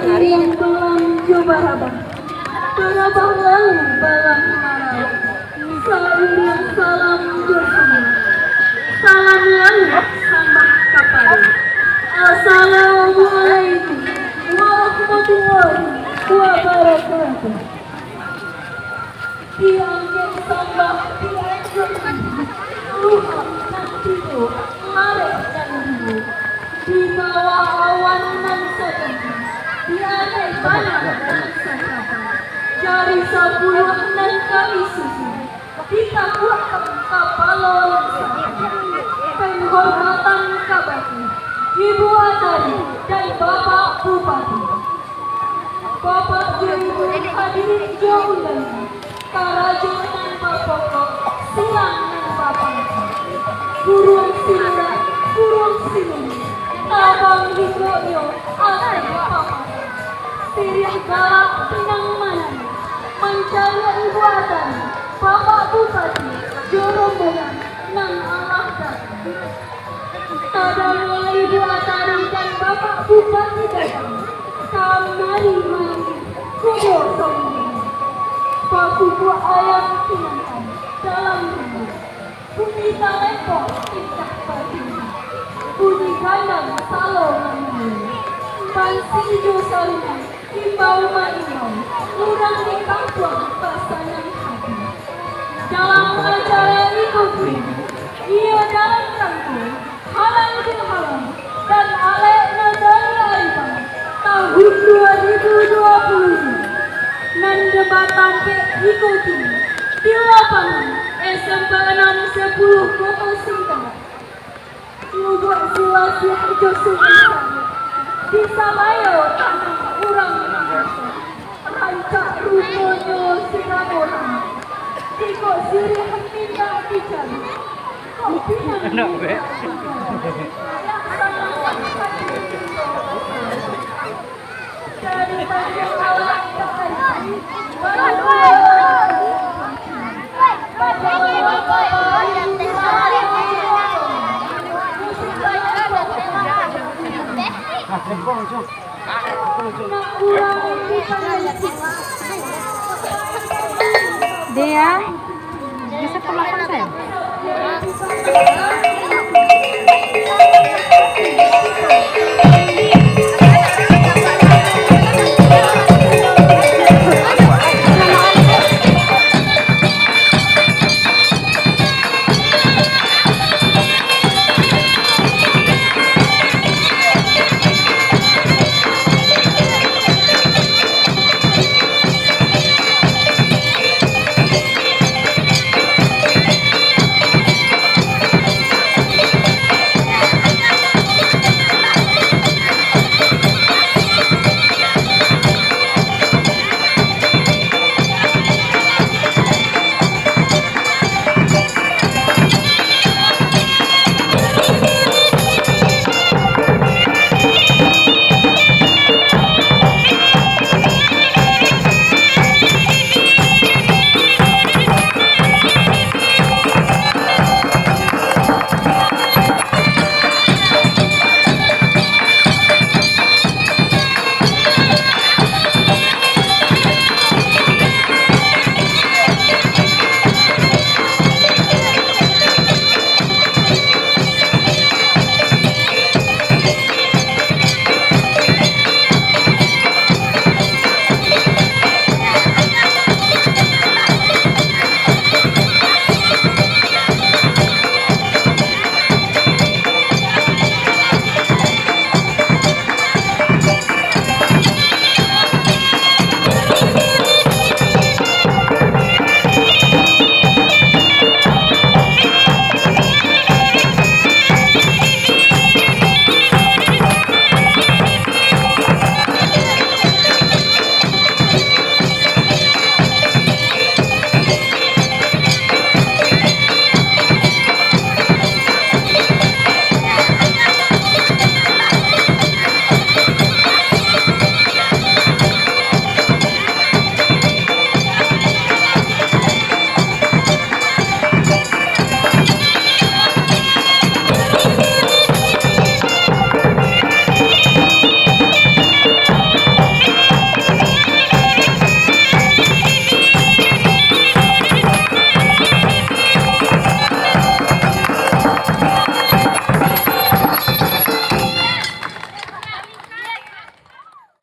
yang belang coba abang, berabah lalu balang marah. Salam salam bersama, salam lalu sambah kepada. Assalamualaikum warahmatullahi wabarakatuh. Diangkat sambah diangkat Tuhan dan tidu Alek dan Ribuan di bawah awan dan setan di aneh tanah dan sesapa jari 10 dan kali susu kita kuatkan kapal penghormatan kabati Ibu Athari dan Bapak Bupati Bapak Ibu hadirin jauh lagi Karajo dan Bapak silang dan Bapak burung sinura burung sinura tabang hidroyo asal Bapak sirih galak pinang manan mencari Ibu Athari Bapak Bupati Jorobogan nang Allah datang tadanya Ibu Athari dan Bapak Bupati datang kamari mandi kudo sombong pakuku ayam pinangkan dalam rumah bunyi talepon tingkah pagi bunyi kandang salon memulai pansi hijau saringan imbau imbau lurang di kampung pasangan hati dalam acara ikuti ia dalam rangka halal Bihalal dan Alek Nagari Aripan tahun 2020 dan debatan ikuti di lapangan SMP 610 Kota Singkang Lubuk Sulawesi Hijau Sungai di Sabayo tanah urang Nagari Rangka rumonyo Singapura Tiko siri hentinya dicari kopi yang dari panjang alat Dia bisa ke belakang saya.